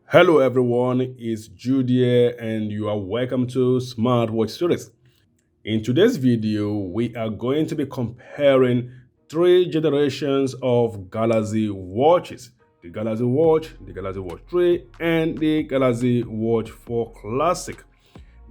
Hello everyone, it's Jude here and you are welcome to Smartwatch Series. In today's video, we are going to be comparing three generations of Galaxy watches. The Galaxy Watch, the Galaxy Watch 3, and the Galaxy Watch 4 Classic.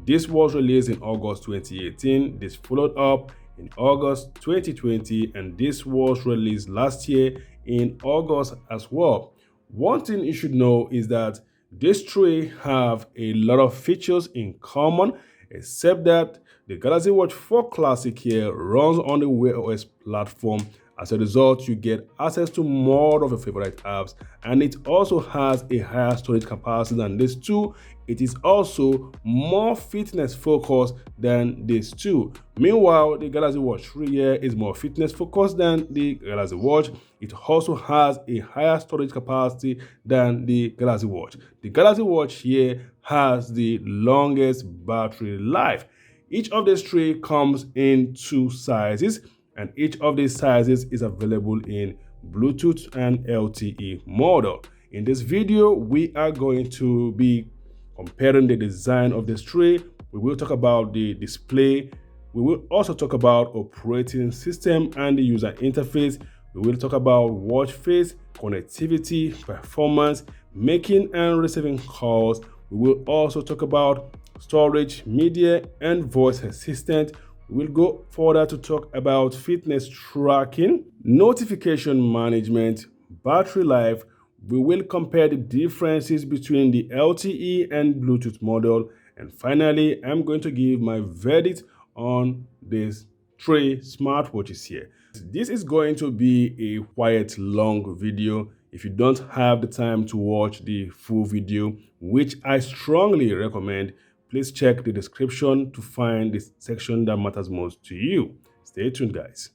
This was released in August 2018, this followed up in August 2020, and this was released last year in August as well. One thing you should know is that these three have a lot of features in common, except that the Galaxy Watch 4 Classic here runs on the Wear OS platform. As a result, you get access to more of your favorite apps, and it also has a higher storage capacity than these two. It is also more fitness focused than these two. Meanwhile, the Galaxy Watch 3 here is more fitness focused than the Galaxy Watch. It also has a higher storage capacity than the Galaxy Watch. The Galaxy Watch here has the longest battery life. Each of these three comes in two sizes, and each of these sizes is available in Bluetooth and LTE model. In this video, we are going to be comparing the design of this tray. We will talk about the display. We will also talk about operating system and the user interface. We will talk about watch face, connectivity, performance, making and receiving calls. We will also talk about storage, media, and voice assistant. We'll go further to talk about fitness tracking, notification management, battery life. We will compare the differences between the LTE and Bluetooth model. And finally, I'm going to give my verdict on these three smartwatches here. This is going to be a quite long video. If you don't have the time to watch the full video, which I strongly recommend, please check the description to find the section that matters most to you. Stay tuned, guys.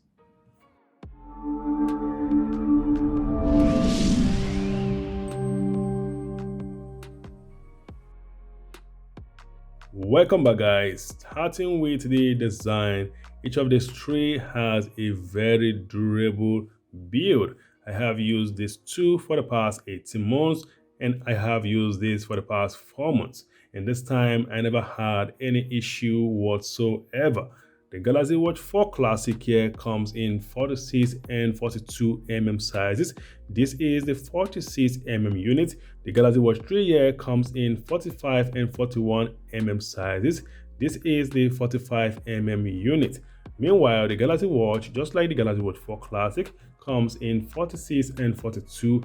Welcome back, guys. Starting with the design, each of these three has a very durable build. I have used these two for the past 18 months, and I have used this for the past 4 months. And this time, I never had any issue whatsoever. The Galaxy Watch 4 Classic here comes in 46 and 42 sizes. This is the 46 unit. The Galaxy Watch 3 here comes in 45 and 41 sizes. This is the 45 unit. Meanwhile, the Galaxy Watch, just like the Galaxy Watch 4 Classic, comes in 46 and 42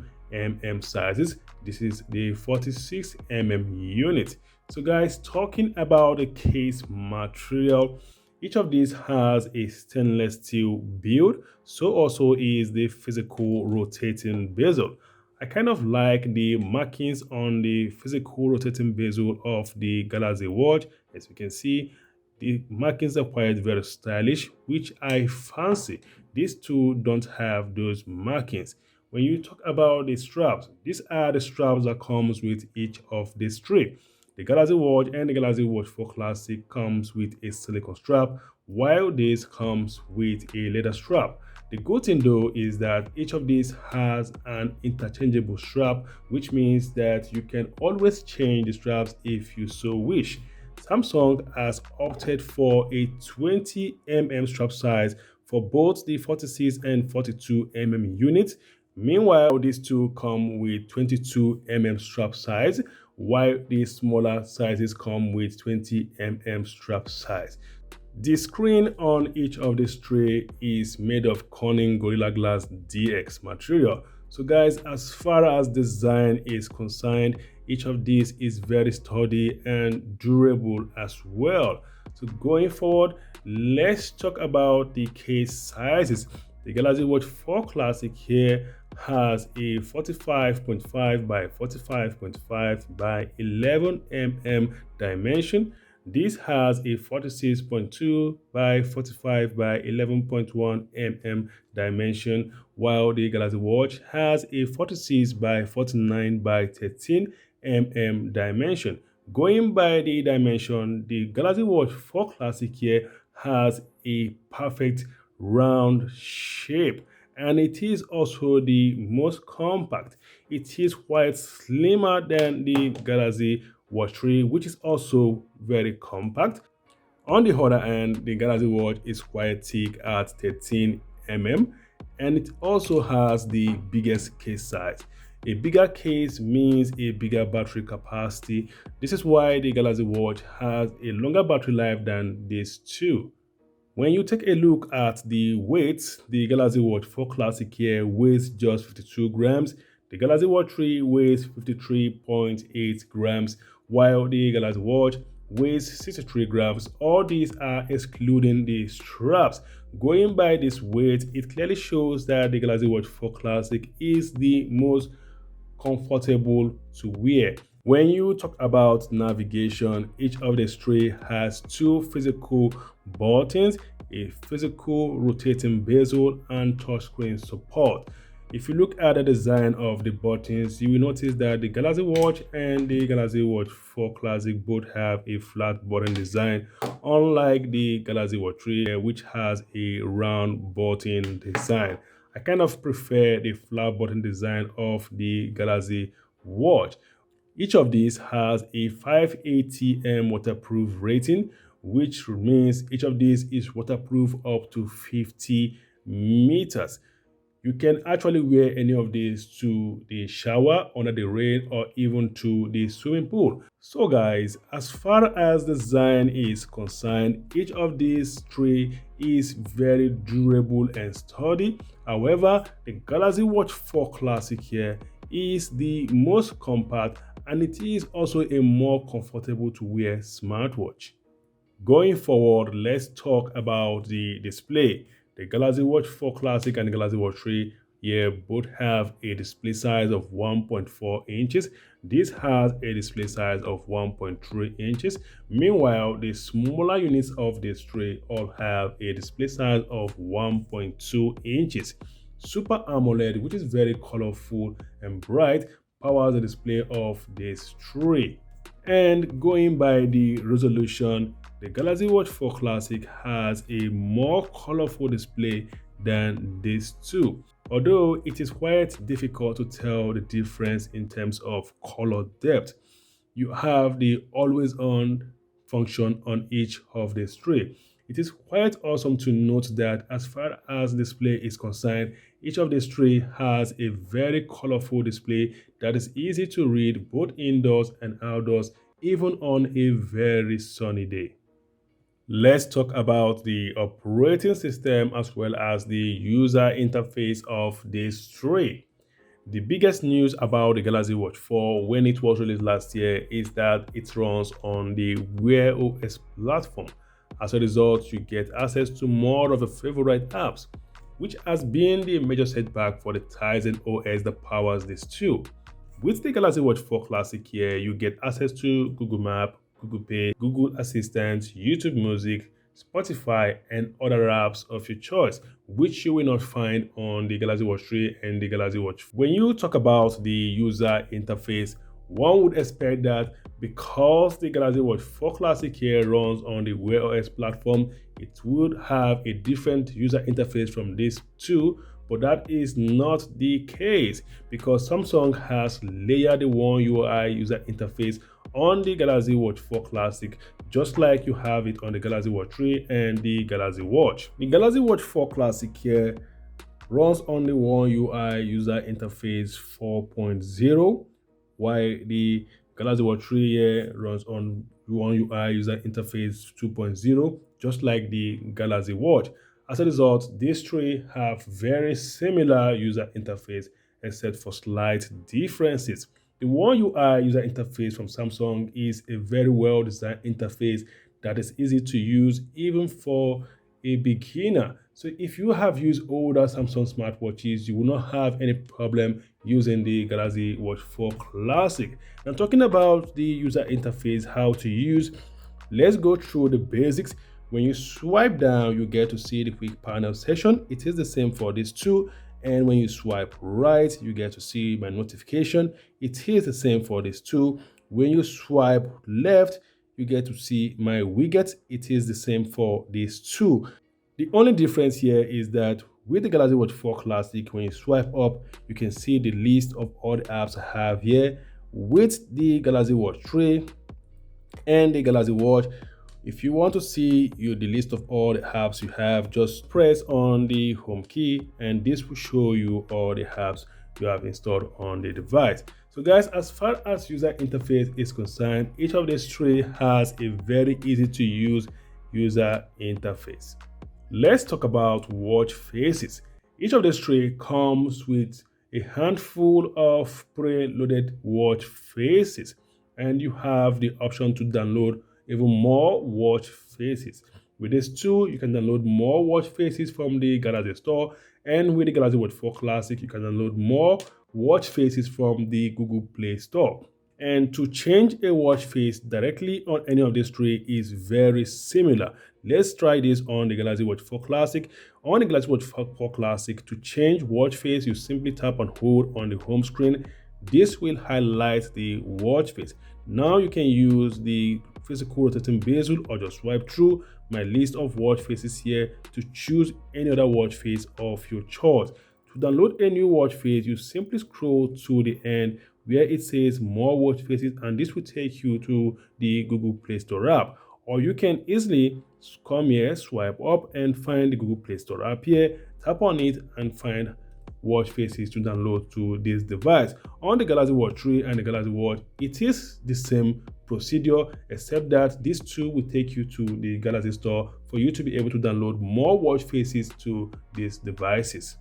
sizes. This is the 46 unit. So guys, talking about the case material, each of these has a stainless steel build, so also is the physical rotating bezel. I kind of like the markings on the physical rotating bezel of the Galaxy Watch. As you can see, the markings are quite very stylish, which I fancy. These two don't have those markings. When you talk about the straps, these are the straps that comes with each of these three. The Galaxy Watch and the Galaxy Watch 4 Classic comes with a silicone strap, while this comes with a leather strap. The good thing though is that each of these has an interchangeable strap, which means that you can always change the straps if you so wish. Samsung has opted for a 20 strap size for both the 46 and 42 units. Meanwhile, these two come with 22 strap size, while the smaller sizes come with 20 strap size. The screen on each of these tray is made of Corning Gorilla Glass DX material. So guys, as far as design is concerned, each of these is very sturdy and durable as well. So going forward, let's talk about the case sizes. The Galaxy Watch 4 Classic here has a 45.5 by 45.5 by 11 dimension. This has a 46.2 by 45 by 11.1 dimension, while the Galaxy Watch has a 46 by 49 by 13 dimension. Going by the dimension, the Galaxy Watch 4 Classic here has a perfect round shape, and it is also the most compact. it is quite slimmer than the Galaxy Watch 3, which is also very compact. On the other hand, the Galaxy Watch is quite thick at 13 mm, and it also has the biggest case size. A bigger case means a bigger battery capacity. This is why the Galaxy Watch has a longer battery life than these two. When you take a look at the weight, the Galaxy Watch 4 Classic here weighs just 52 grams. The Galaxy Watch 3 weighs 53.8 grams, while the Galaxy Watch weighs 63 grams. All these are excluding the straps. Going by this weight, it clearly shows that the Galaxy Watch 4 Classic is the most comfortable to wear. When you talk about navigation, each of the three has two physical buttons, a physical rotating bezel, and touchscreen support. If you look at the design of the buttons, you will notice that the Galaxy Watch and the Galaxy Watch 4 Classic both have a flat button design, unlike the Galaxy Watch 3, which has a round button design. I kind of prefer the flat button design of the Galaxy Watch. Each of these has a 5 ATM waterproof rating, which means each of these is waterproof up to 50 meters. You can actually wear any of these to the shower, under the rain, or even to the swimming pool. So guys, as far as design is concerned, each of these three is very durable and sturdy. However, the Galaxy Watch 4 Classic here is the most compact, and it is also a more comfortable to wear smartwatch. Going forward, let's talk about the display. The Galaxy Watch 4 Classic and the Galaxy Watch 3 here both have a display size of 1.4 inches. This has a display size of 1.3 inches. Meanwhile, the smaller units of these three all have a display size of 1.2 inches. Super AMOLED, which is very colorful and bright, powers the display of this three. And going by the resolution, the Galaxy Watch 4 Classic has a more colorful display than these two, although it is quite difficult to tell the difference in terms of color depth. You have the always on function on each of these three. It is quite awesome to note that as far as display is concerned, each of these three has a very colorful display that is easy to read both indoors and outdoors, even on a very sunny day. Let's talk about the operating system as well as the user interface of this three. The biggest news about the Galaxy Watch 4 when it was released last year is that it runs on the Wear OS platform. As a result, you get access to more of your favorite apps, which has been the major setback for the Tizen OS that powers this too. With the Galaxy Watch 4 Classic here, you get access to Google Map, Google Pay, Google Assistant, YouTube Music, Spotify, and other apps of your choice, which you will not find on the Galaxy Watch 3 and the Galaxy Watch 4. When you talk about the user interface, one would expect that because the Galaxy Watch 4 Classic here runs on the Wear OS platform, it would have a different user interface from these two, but that is not the case because Samsung has layered the One UI user interface on the Galaxy Watch 4 Classic, just like you have it on the Galaxy Watch 3 and the Galaxy Watch. The Galaxy Watch 4 Classic here runs on the One UI user interface 4.0, while the Galaxy Watch 3 here runs on One UI user interface 2.0, just like the Galaxy Watch. As a result, these three have very similar user interface except for slight differences. The One UI user interface from Samsung is a very well-designed interface that is easy to use even for a beginner. So if you have used older Samsung smartwatches, you will not have any problem using the Galaxy Watch 4 Classic. Now talking about the user interface, how to use, let's go through the basics. When you swipe down, you get to see the quick panel section. It is the same for these two. And when you swipe right, you get to see my notification. It is the same for these two. When you swipe left, you get to see my widgets. It is the same for these two. The only difference here is that With the Galaxy Watch 4 Classic, when you swipe up, you can see the list of all the apps I have here. With the Galaxy Watch 3 and the Galaxy Watch, if you want to see the list of all the apps you have, just press on the home key and this will show you all the apps you have installed on the device. So guys, as far as user interface is concerned, each of these three has a very easy to use user interface. Let's talk about watch faces. Each of these three comes with a handful of pre-loaded watch faces, and you have the option to download even more watch faces. With this tool, you can download more watch faces from the Galaxy Store, and with the Galaxy Watch 4 Classic, you can download more watch faces from the Google Play Store. And to change a watch face directly on any of these three is very similar. Let's try this on the Galaxy Watch 4 Classic. On the Galaxy Watch 4 Classic, to change watch face, you simply tap and hold on the home screen. This will highlight the watch face. Now you can use the physical rotating bezel or just swipe through my list of watch faces here to choose any other watch face of your choice. To download a new watch face, you simply scroll to the end where it says more watch faces, and this will take you to the Google Play Store app. Or you can easily come here, swipe up and find the Google Play Store app here, tap on it and find watch faces to download to this device. On the Galaxy Watch 3 and the Galaxy Watch, it is the same procedure, except that this tool will take you to the Galaxy Store for you to be able to download more watch faces to these devices.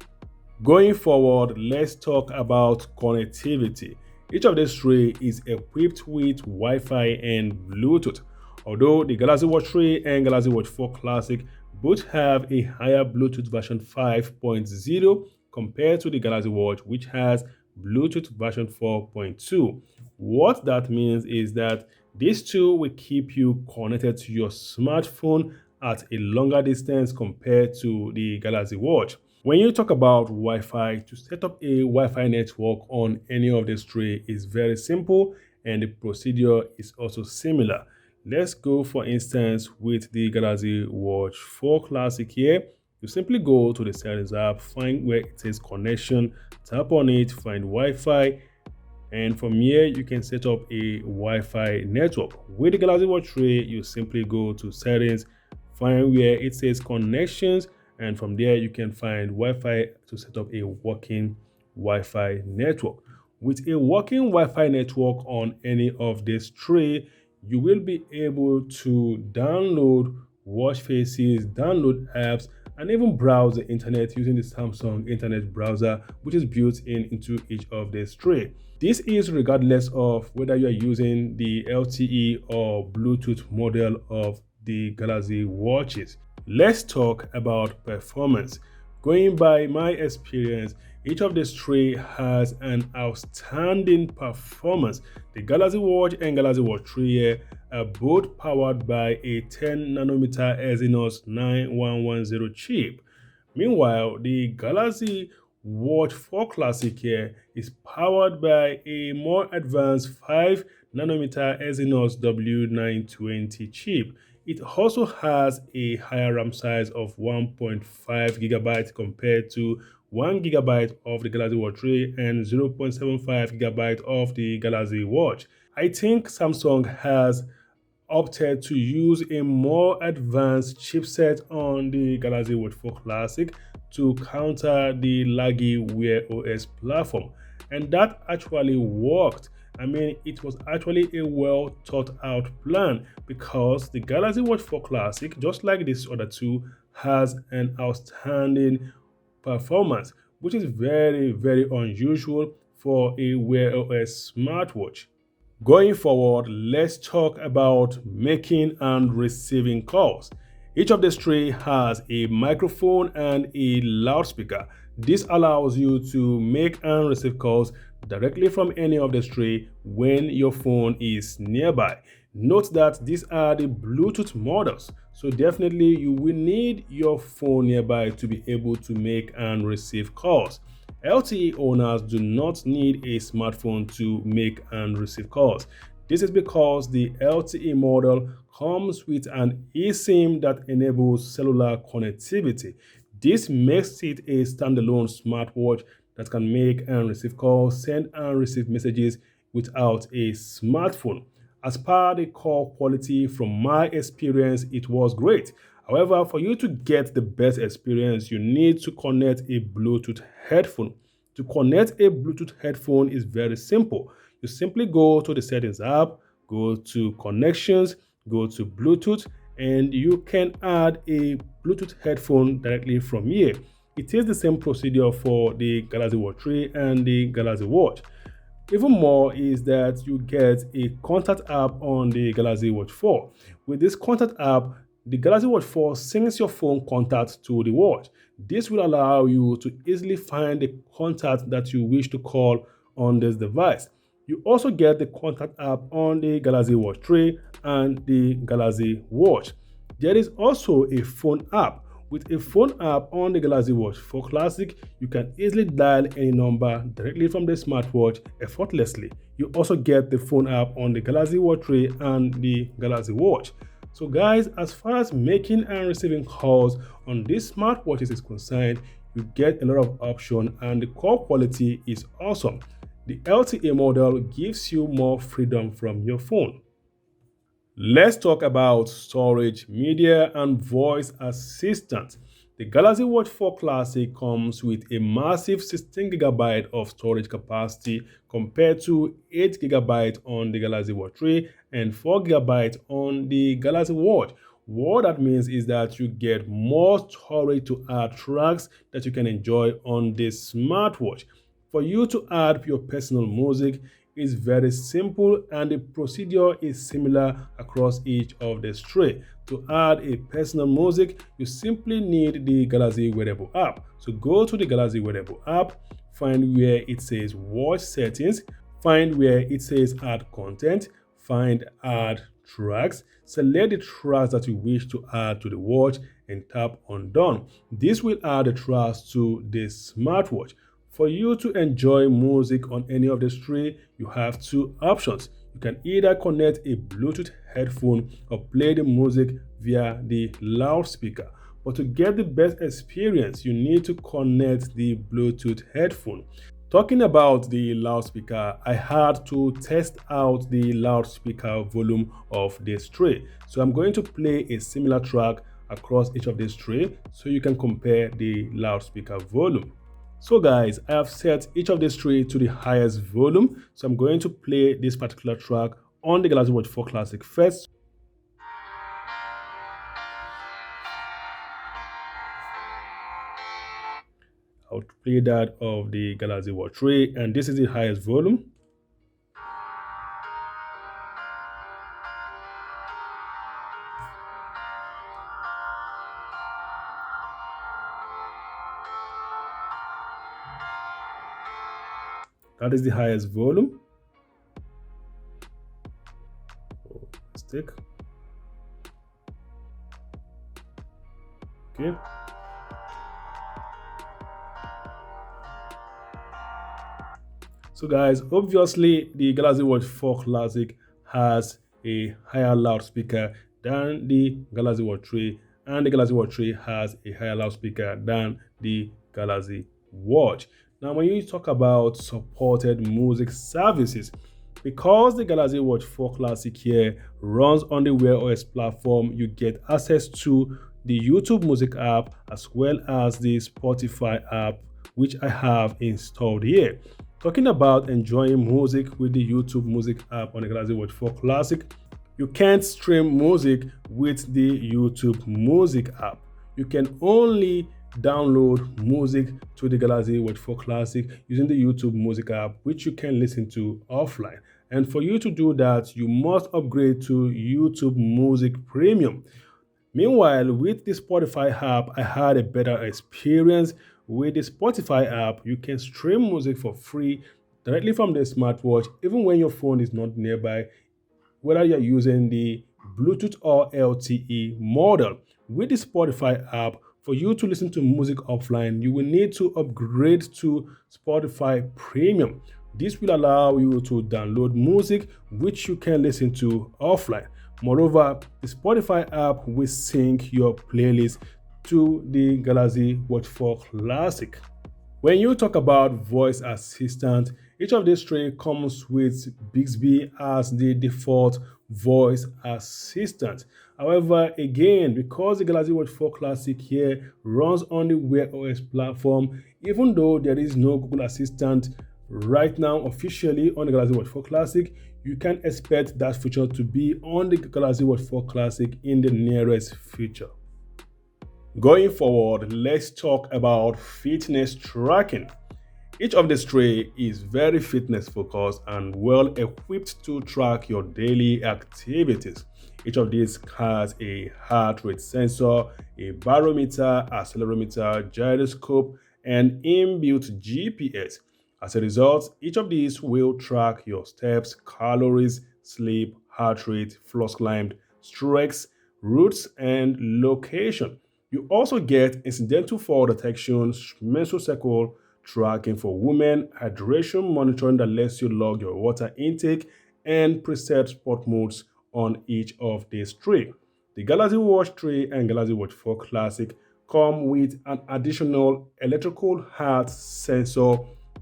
Going forward, let's talk about connectivity. Each of these three is equipped with Wi-Fi and Bluetooth. Although the Galaxy Watch 3 and Galaxy Watch 4 Classic both have a higher Bluetooth version 5.0 compared to the Galaxy Watch, which has Bluetooth version 4.2. What that means is that this tool will keep you connected to your smartphone at a longer distance compared to the Galaxy Watch. When you talk about Wi-Fi, to set up a Wi-Fi network on any of these three is very simple, and the procedure is also similar. Let's go, for instance, with the Galaxy Watch 4 Classic here. You simply go to the settings app, find where it says connection, tap on it, find Wi-Fi, and from here you can set up a Wi-Fi network. With the Galaxy Watch 3, you simply go to settings, find where it says connections, and from there you can find Wi-Fi to set up a working Wi-Fi network. With a working Wi-Fi network on any of these three, you will be able to download watch faces, download apps, and even browse the internet using the Samsung internet browser, which is built into each of these three. This is regardless of whether you are using the LTE or Bluetooth model of the Galaxy watches. Let's talk about performance. Going by my experience, each of these three has an outstanding performance. The Galaxy Watch and Galaxy Watch 3 here are both powered by a 10nm Exynos 9110 chip. Meanwhile, the Galaxy Watch 4 Classic here is powered by a more advanced 5nm Exynos W920 chip. It also has a higher RAM size of 1.5GB compared to 1GB of the Galaxy Watch 3 and 0.75GB of the Galaxy Watch. I think Samsung has opted to use a more advanced chipset on the Galaxy Watch 4 Classic to counter the laggy Wear OS platform, and that actually worked. I mean, it was actually a well thought out plan, because the Galaxy Watch 4 Classic, just like this other two, has an outstanding performance, which is very, very unusual for a Wear OS smartwatch. Going forward, let's talk about making and receiving calls. Each of these three has a microphone and a loudspeaker. This allows you to make and receive calls directly from any of the three when your phone is nearby. Note that these are the Bluetooth models, so definitely you will need your phone nearby to be able to make and receive calls. LTE owners do not need a smartphone to make and receive calls. This is because the LTE model comes with an eSIM that enables cellular connectivity. This makes it a standalone smartwatch that can make and receive calls, send and receive messages without a smartphone. As per the call quality, from my experience, it was great. However, for you to get the best experience, you need to connect a Bluetooth headphone. To connect a Bluetooth headphone is very simple. You simply go to the settings app, go to connections, go to Bluetooth, and you can add a Bluetooth headphone directly from here. It is the same procedure for the Galaxy Watch 3 and the Galaxy Watch. Even more is that you get a contact app on the Galaxy Watch 4. With this contact app, the Galaxy Watch 4 syncs your phone contact to the watch. This will allow you to easily find the contact that you wish to call on this device. You also get the contact app on the Galaxy Watch 3 and the Galaxy Watch. There is also a phone app. With a phone app on the Galaxy Watch 4 Classic, you can easily dial any number directly from the smartwatch effortlessly. You also get the phone app on the Galaxy Watch 3 and the Galaxy Watch. So guys, as far as making and receiving calls on these smartwatches is concerned, you get a lot of options and the call quality is awesome. The LTE model gives you more freedom from your phone. Let's talk about storage, media, and voice assistant. The Galaxy Watch 4 Classic comes with a massive 16GB of storage capacity compared to 8GB on the Galaxy Watch 3 and 4GB on the Galaxy Watch. What that means is that you get more storage to add tracks that you can enjoy on this smartwatch. For you to add your personal music is very simple and the procedure is similar across each of the three. To add a personal music, you simply need the Galaxy Wearable app. So go to the Galaxy Wearable app, find where it says Watch Settings, find where it says Add Content, find Add Tracks, select the tracks that you wish to add to the watch and tap on Done. This will add the tracks to the smartwatch. For you to enjoy music on any of the three, you have two options. You can either connect a Bluetooth headphone or play the music via the loudspeaker. But to get the best experience, you need to connect the Bluetooth headphone. Talking about the loudspeaker, I had to test out the loudspeaker volume of this tray. So I'm going to play a similar track across each of these three so you can compare the loudspeaker volume. So guys, I have set each of these three to the highest volume. So I'm going to play this particular track on the Galaxy Watch 4 Classic first. I'll play that of the Galaxy Watch 3 and this is the highest volume. That is the highest volume. Stick. Okay. So guys, obviously the Galaxy Watch 4 Classic has a higher loudspeaker than the Galaxy Watch 3 and the Galaxy Watch 3 has a higher loudspeaker than the Galaxy Watch. Now, when you talk about supported music services, because the Galaxy Watch 4 Classic here runs on the Wear OS platform, you get access to the YouTube Music app as well as the Spotify app, which I have installed here. Talking about enjoying music with the YouTube Music app on the Galaxy Watch 4 Classic, you can't stream music with the YouTube Music app. You can only download music to the Galaxy Watch 4 Classic using the YouTube Music app, which you can listen to offline. And for you to do that, you must upgrade to YouTube Music Premium. Meanwhile, with the Spotify app, I had a better experience. With the Spotify app, you can stream music for free directly from the smartwatch, even when your phone is not nearby, whether you're using the Bluetooth or LTE model. With the Spotify app, for you to listen to music offline, you will need to upgrade to Spotify Premium. This will allow you to download music which you can listen to offline. Moreover, the Spotify app will sync your playlist to the Galaxy Watch 4 Classic. When you talk about voice assistant, each of these three comes with Bixby as the default voice assistant. However, again, because the Galaxy Watch 4 Classic here runs on the Wear OS platform, even though there is no Google Assistant right now officially on the Galaxy Watch 4 Classic, you can expect that feature to be on the Galaxy Watch 4 Classic in the nearest future. Going forward, let's talk about fitness tracking. Each of these three is very fitness focused and well equipped to track your daily activities. Each of these has a heart rate sensor, a barometer, accelerometer, gyroscope, and inbuilt GPS. As a result, each of these will track your steps, calories, sleep, heart rate, floors climbed, strokes, routes, and location. You also get incidental fall detection, menstrual cycle tracking for women, hydration monitoring that lets you log your water intake, and preset sport modes on each of these three. The Galaxy Watch 3 and Galaxy Watch 4 Classic come with an additional electrical heart sensor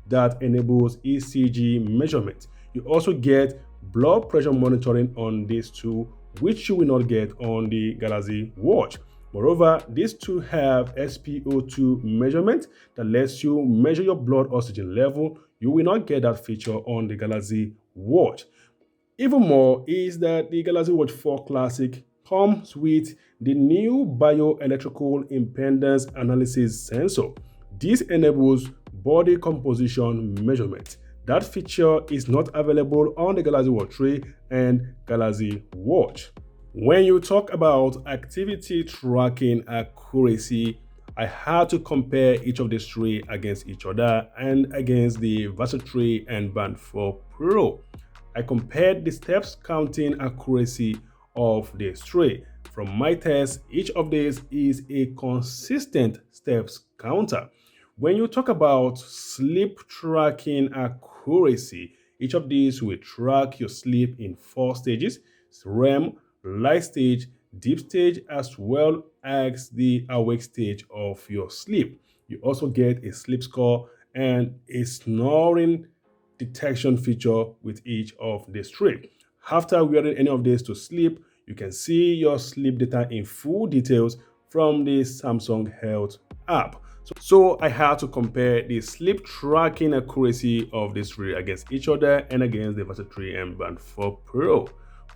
that enables ECG measurement. You also get blood pressure monitoring on these two, which you will not get on the Galaxy Watch. Moreover, these two have SpO2 measurement that lets you measure your blood oxygen level. You will not get that feature on the Galaxy Watch. Even more is that the Galaxy Watch 4 Classic comes with the new bioelectrical impedance analysis sensor. This enables body composition measurement. That feature is not available on the Galaxy Watch 3 and Galaxy Watch. When you talk about activity tracking accuracy, I had to compare each of these three against each other and against the Versa 3 and Band 4 Pro. I compared the steps counting accuracy of these three. From my test, each of these is a consistent steps counter. When you talk about sleep tracking accuracy, each of these will track your sleep in 4 stages: REM, light stage, deep stage, as well as the awake stage of your sleep. You also get a sleep score and a snoring detection feature with each of these three. After wearing any of these to sleep, you can see your sleep data in full details from the Samsung Health app. So I had to compare the sleep tracking accuracy of these three against each other and against the Versa 3 and Band 4 Pro.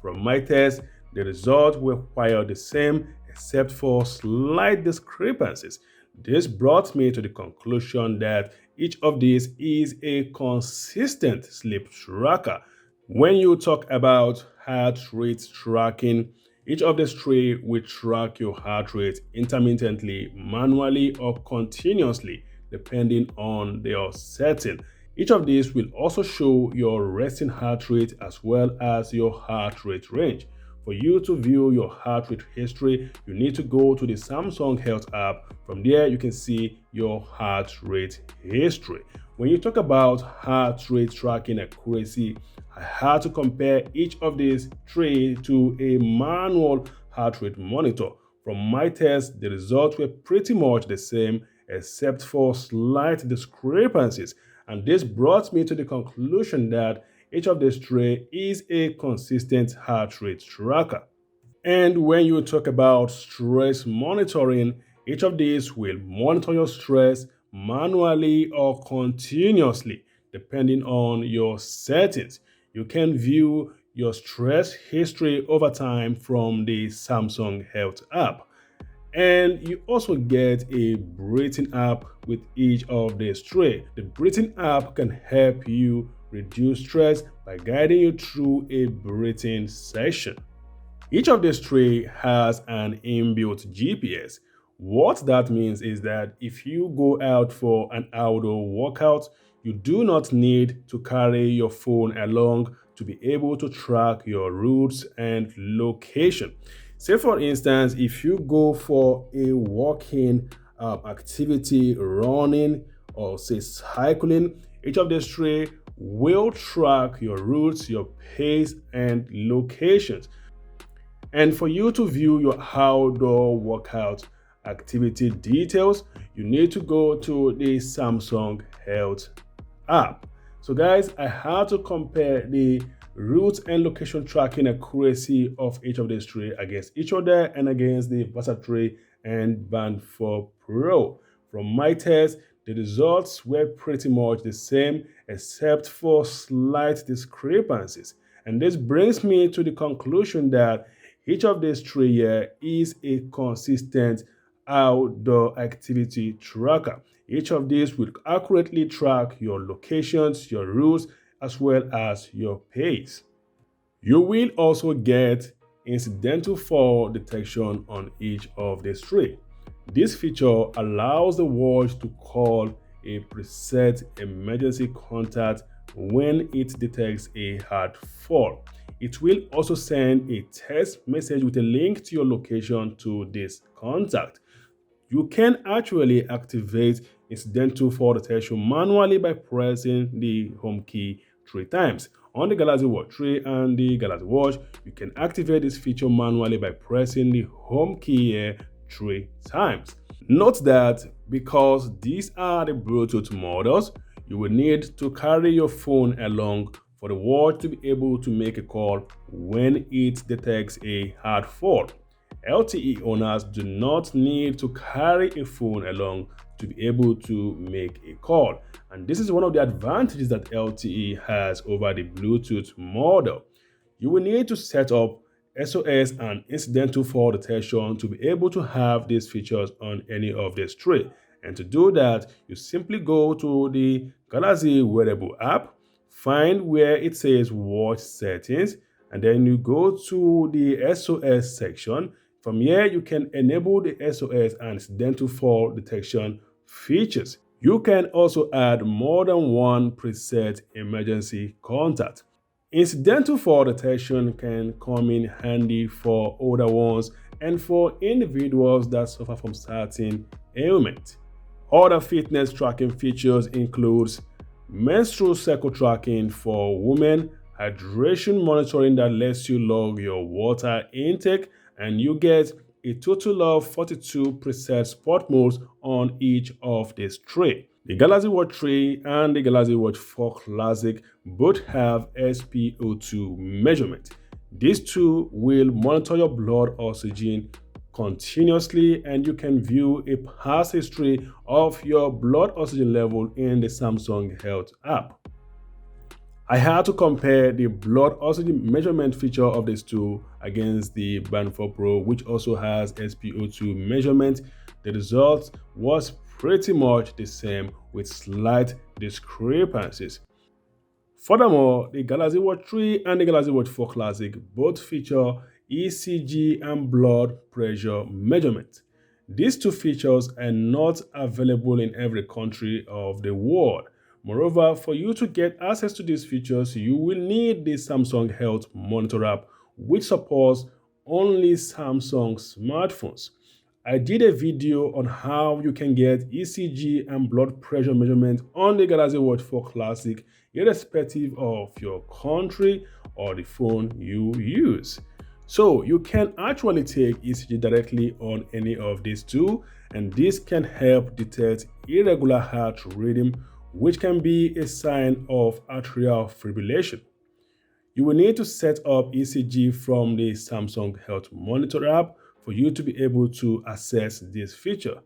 From my test, the results were quite the same except for slight discrepancies. This brought me to the conclusion that each of these is a consistent sleep tracker. When you talk about heart rate tracking, each of these three will track your heart rate intermittently, manually, or continuously, depending on their setting. Each of these will also show your resting heart rate as well as your heart rate range. For you to view your heart rate history, you need to go to the Samsung Health app. From there, you can see your heart rate history. When you talk about heart rate tracking accuracy, I had to compare each of these three to a manual heart rate monitor. From my test, the results were pretty much the same except for slight discrepancies. And this brought me to the conclusion that each of these three is a consistent heart rate tracker. And when you talk about stress monitoring, each of these will monitor your stress manually or continuously, depending on your settings. You can view your stress history over time from the Samsung Health app. And you also get a breathing app with each of these three. The breathing app can help you reduce stress by guiding you through a breathing session. Each of these three has an inbuilt GPS. What that means is that if you go out for an outdoor workout, you do not need to carry your phone along to be able to track your routes and location. Say for instance, if you go for a walking activity, running, or say cycling, each of these three will track your routes, your pace, and locations. And for you to view your outdoor workout activity details, you need to go to the Samsung Health app. So guys, I had to compare the route and location tracking accuracy of each of these three against each other and against the Versa 3 and Band 4 Pro. From my test, the results were pretty much the same except for slight discrepancies. And this brings me to the conclusion that each of these three here is a consistent outdoor activity tracker. Each of these will accurately track your locations, your routes, as well as your pace. You will also get incidental fall detection on each of the three. This feature allows the watch to call a preset emergency contact when it detects a hard fall. It will also send a text message with a link to your location to this contact. You can actually activate incidental fall detection manually by pressing the home key 3 times. On the Galaxy Watch 3 and the Galaxy Watch, you can activate this feature manually by pressing the home key here 3 times. Note that because these are the Bluetooth models, you will need to carry your phone along for the watch to be able to make a call when it detects a hard fall. LTE owners do not need to carry a phone along to be able to make a call. And this is one of the advantages that LTE has over the Bluetooth model. You will need to set up SOS and incidental fall detection to be able to have these features on any of these three. And to do that, you simply go to the Galaxy wearable app, find where it says watch settings, and then you go to the SOS section. From here, you can enable the SOS and incidental fall detection features. You can also add more than one preset emergency contact. Incidental fall detection can come in handy for older ones and for individuals that suffer from certain ailments. Other fitness tracking features includes menstrual cycle tracking for women, hydration monitoring that lets you log your water intake, and you get a total of 42 preset sport modes on each of these three. The Galaxy Watch 3 and the Galaxy Watch 4 Classic both have SpO2 measurement. These two will monitor your blood oxygen continuously, and you can view a past history of your blood oxygen level in the Samsung Health app. I had to compare the blood oxygen measurement feature of these two against the Band 4 Pro, which also has SpO2 measurement. The result was pretty much the same with slight discrepancies. Furthermore, the Galaxy Watch 3 and the Galaxy Watch 4 Classic both feature ECG and blood pressure measurement. These two features are not available in every country of the world. Moreover, for you to get access to these features, you will need the Samsung Health Monitor app, which supports only Samsung smartphones. I did a video on how you can get ECG and blood pressure measurement on the Galaxy Watch 4 Classic, irrespective of your country or the phone you use. So you can actually take ECG directly on any of these two, and this can help detect irregular heart rhythm, which can be a sign of atrial fibrillation. You will need to set up ECG from the Samsung Health Monitor app for you to be able to access this feature.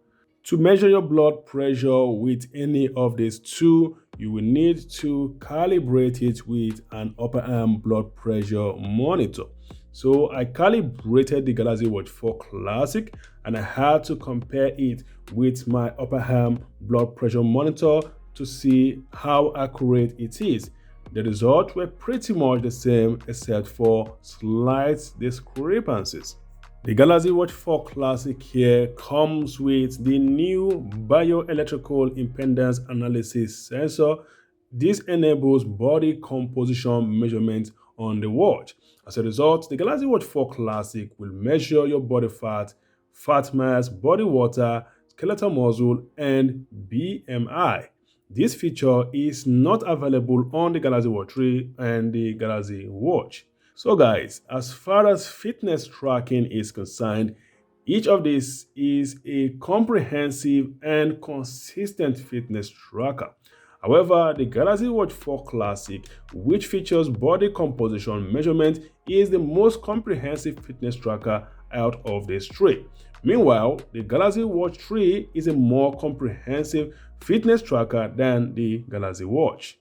To measure your blood pressure with any of these two, you will need to calibrate it with an upper arm blood pressure monitor. So I calibrated the Galaxy Watch 4 Classic and I had to compare it with my upper arm blood pressure monitor to see how accurate it is. The results were pretty much the same except for slight discrepancies. The Galaxy Watch 4 Classic here comes with the new bioelectrical impedance analysis sensor. This enables body composition measurement on the watch. As a result, the Galaxy Watch 4 Classic will measure your body fat, fat mass, body water, skeletal muscle, and BMI. This feature is not available on the Galaxy Watch 3 and the Galaxy Watch. So guys, as far as fitness tracking is concerned, Each of these is a comprehensive and consistent fitness tracker. However, the Galaxy Watch 4 Classic, which features body composition measurement, is the most comprehensive fitness tracker out of these three. Meanwhile, the Galaxy Watch 3 is a more comprehensive fitness tracker than the Galaxy Watch.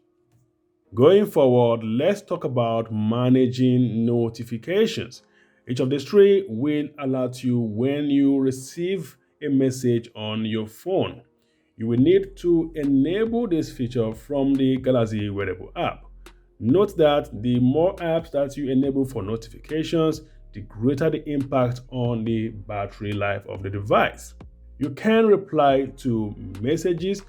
Going forward, let's talk about managing notifications. Each of these three will alert you when you receive a message on your phone. You will need to enable this feature from the Galaxy Wearable app. Note that the more apps that you enable for notifications, the greater the impact on the battery life of the device. You can reply to messages,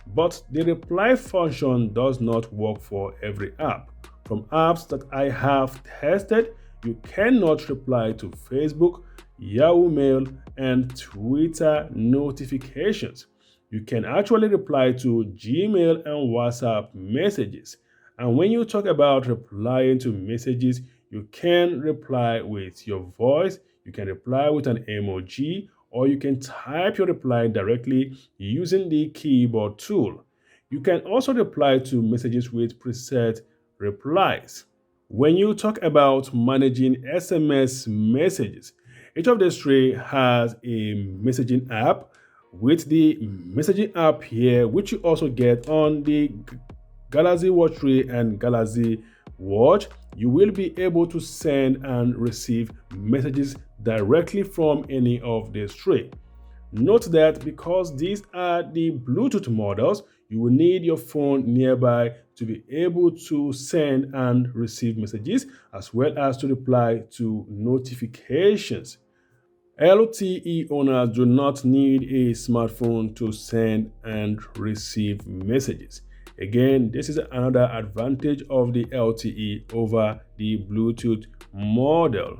but the reply function does not work for every app. From apps that I have tested, you cannot reply to Facebook, Yahoo Mail, and Twitter notifications. You can actually reply to Gmail and WhatsApp messages. And when you talk about replying to messages, you can reply with your voice, you can reply with an emoji, or you can type your reply directly using the keyboard tool. You can also reply to messages with preset replies. When you talk about managing SMS messages, each of these three has a messaging app. With the messaging app here, which you also get on the Galaxy Watch 3 and Galaxy Watch, you will be able to send and receive messages directly from any of these three. Note that because these are the Bluetooth models, you will need your phone nearby to be able to send and receive messages as well as to reply to notifications. LTE owners do not need a smartphone to send and receive messages. Again, this is another advantage of the LTE over the Bluetooth model.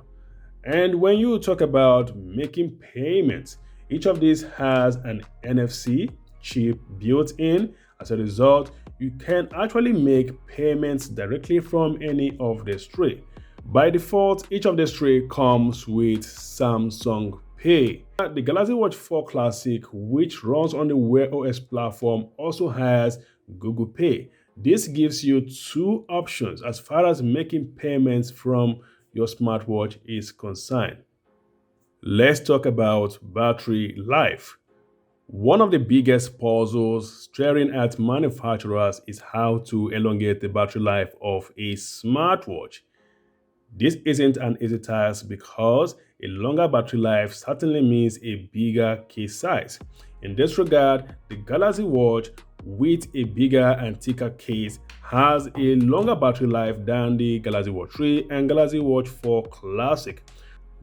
And when you talk about making payments, each of these has an NFC chip built in. As a result, you can actually make payments directly from any of these three. By default, each of these three comes with Samsung Pay. The Galaxy Watch 4 Classic, which runs on the Wear OS platform, also has Google Pay. This gives you two options as far as making payments from your smartwatch is concerned. Let's talk about battery life. One of the biggest puzzles staring at manufacturers is how to elongate the battery life of a smartwatch. This isn't an easy task because a longer battery life certainly means a bigger case size. In this regard, the Galaxy Watch with a bigger and thicker case has a longer battery life than the Galaxy Watch 3 and Galaxy Watch 4 Classic.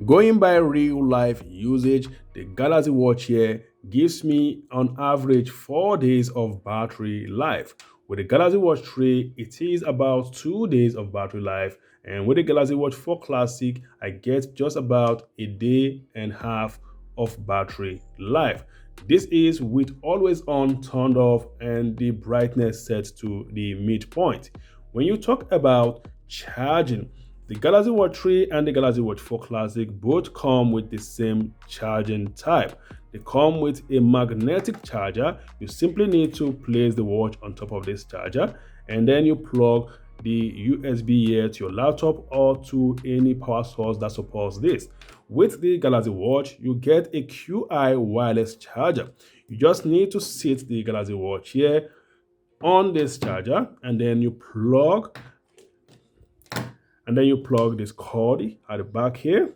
Going by real life usage, the Galaxy Watch here gives me on average 4 days of battery life. With the Galaxy Watch 3, it is about 2 days of battery life, and with the Galaxy Watch 4 Classic, I get just about a day and a half of battery life. This is with always on turned off and the brightness set to the midpoint. When you talk about charging, the Galaxy Watch 3 and the Galaxy Watch 4 Classic both come with the same charging type. They come with a magnetic charger. You simply need to place the watch on top of this charger and then you plug the USB here to your laptop or to any power source that supports this. With the Galaxy Watch, you get a QI wireless charger. You just need to sit the Galaxy Watch here on this charger and then you plug this cord at the back here.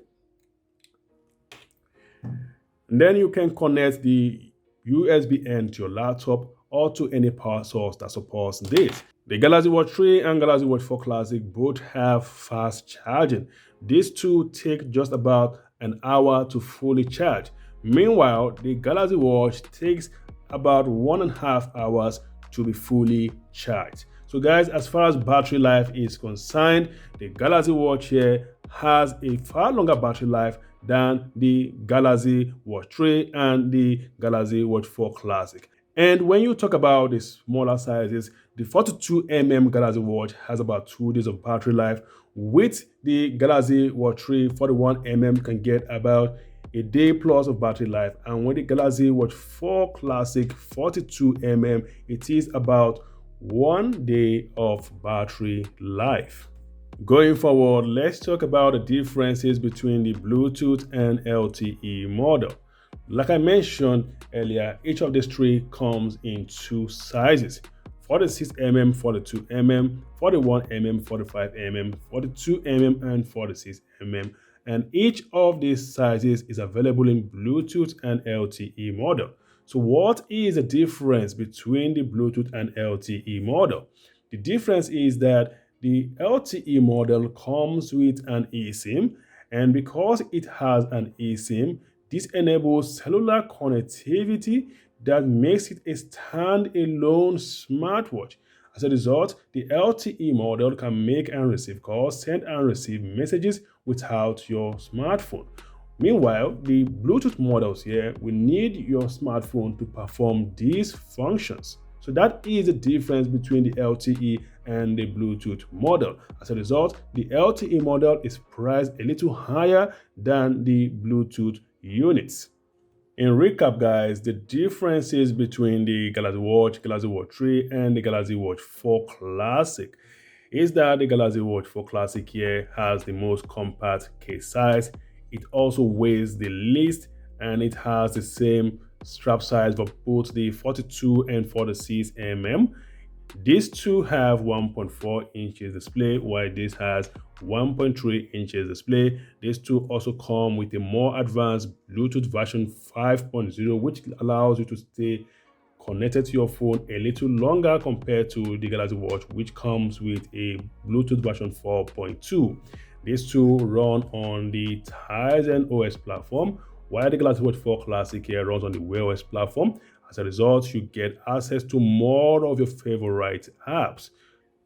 And then you can connect the USB end to your laptop or to any power source that supports this. The Galaxy Watch 3 and Galaxy Watch 4 Classic both have fast charging. These two take just about an hour to fully charge. Meanwhile, the Galaxy Watch takes about 1.5 hours to be fully charged. So guys, as far as battery life is concerned, the Galaxy Watch here has a far longer battery life than the Galaxy Watch 3 and the Galaxy Watch 4 Classic. And when you talk about the smaller sizes, the 42mm Galaxy Watch has about 2 days of battery life. With the Galaxy Watch 3, 41mm can get about a day plus of battery life, and with the Galaxy Watch 4 Classic 42mm, it is about 1 day of battery life. Going forward, let's talk about the differences between the Bluetooth and LTE model. Like I mentioned earlier, each of these three comes in two sizes: 46mm, 42mm, 41mm, 45mm, 42mm, and 46mm. And each of these sizes is available in Bluetooth and LTE model. So what is the difference between the Bluetooth and LTE model? The difference is that the LTE model comes with an eSIM, and because it has an eSIM, this enables cellular connectivity that makes it a standalone smartwatch. As a result, the LTE model can make and receive calls, send and receive messages without your smartphone. Meanwhile, the Bluetooth models here will need your smartphone to perform these functions. So that is the difference between the LTE and the Bluetooth model. As a result, the LTE model is priced a little higher than the Bluetooth units. In recap, guys, the differences between the Galaxy Watch 3, and the Galaxy Watch 4 Classic is that the Galaxy Watch 4 Classic here has the most compact case size. It also weighs the least, and it has the same strap size for both the 42 and 46mm. These two have 1.4 inches display, while this has 1.3 inches display. These two also come with a more advanced Bluetooth version 5.0, which allows you to stay connected to your phone a little longer compared to the Galaxy Watch, which comes with a Bluetooth version 4.2. These two run on the Tizen OS platform, while the Galaxy Watch 4 Classic here runs on the Wear OS platform. As a result, you get access to more of your favorite apps.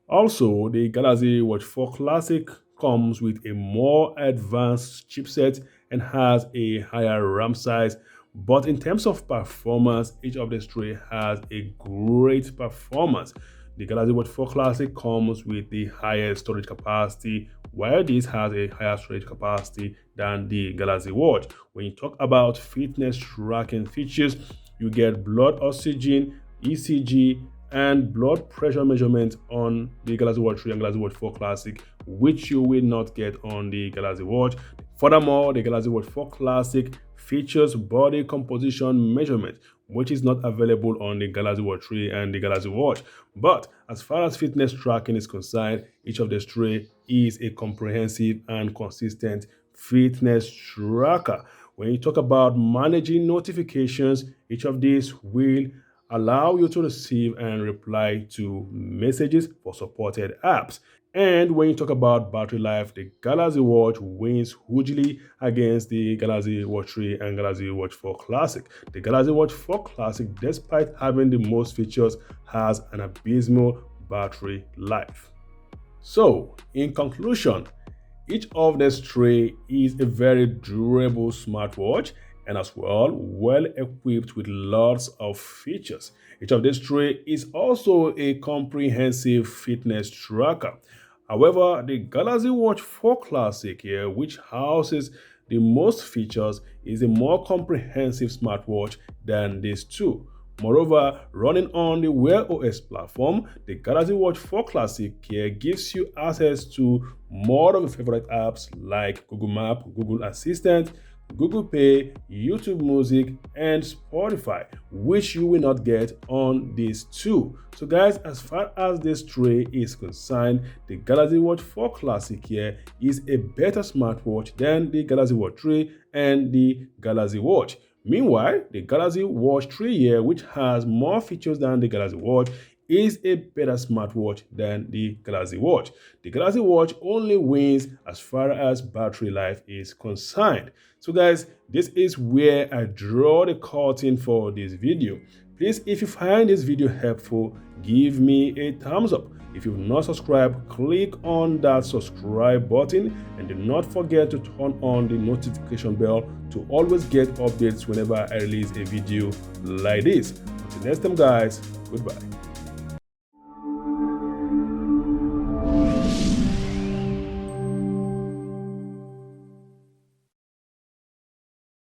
Also, the Galaxy Watch 4 Classic comes with a more advanced chipset and has a higher RAM size. But in terms of performance, each of these three has a great performance. The Galaxy Watch 4 Classic comes with the highest storage capacity, while this has a higher storage capacity than the Galaxy Watch. When you talk about fitness tracking features, you get blood oxygen, ECG, and blood pressure measurement on the Galaxy Watch 3 and Galaxy Watch 4 Classic, which you will not get on the Galaxy Watch. Furthermore, the Galaxy Watch 4 Classic features body composition measurement, which is not available on the Galaxy Watch 3 and the Galaxy Watch. But as far as fitness tracking is concerned, each of these three is a comprehensive and consistent fitness tracker. When you talk about managing notifications, each of these will allow you to receive and reply to messages for supported apps. And when you talk about battery life, the Galaxy Watch wins hugely against the Galaxy Watch 3 and Galaxy Watch 4 Classic. The Galaxy Watch 4 Classic, despite having the most features, has an abysmal battery life. So, in conclusion, each of these three is a very durable smartwatch and as well equipped with lots of features. Each of these three is also a comprehensive fitness tracker. However, the Galaxy Watch 4 Classic here, which houses the most features, is a more comprehensive smartwatch than these two. Moreover, running on the Wear OS platform, the Galaxy Watch 4 Classic here gives you access to more of your favorite apps like Google Maps, Google Assistant, Google Pay, YouTube Music, and Spotify, which you will not get on these two. So guys, as far as this tray is concerned, the Galaxy Watch 4 Classic here is a better smartwatch than the Galaxy Watch 3 and the Galaxy Watch. Meanwhile, the Galaxy Watch 3 here, which has more features than the Galaxy Watch, is a better smartwatch than the Galaxy Watch. The Galaxy Watch only wins as far as battery life is concerned. So guys, this is where I draw the curtain for this video. Please, if you find this video helpful, give me a thumbs up. If you've not subscribed, click on that subscribe button and do not forget to turn on the notification bell to always get updates whenever I release a video like this. Until next time guys, goodbye.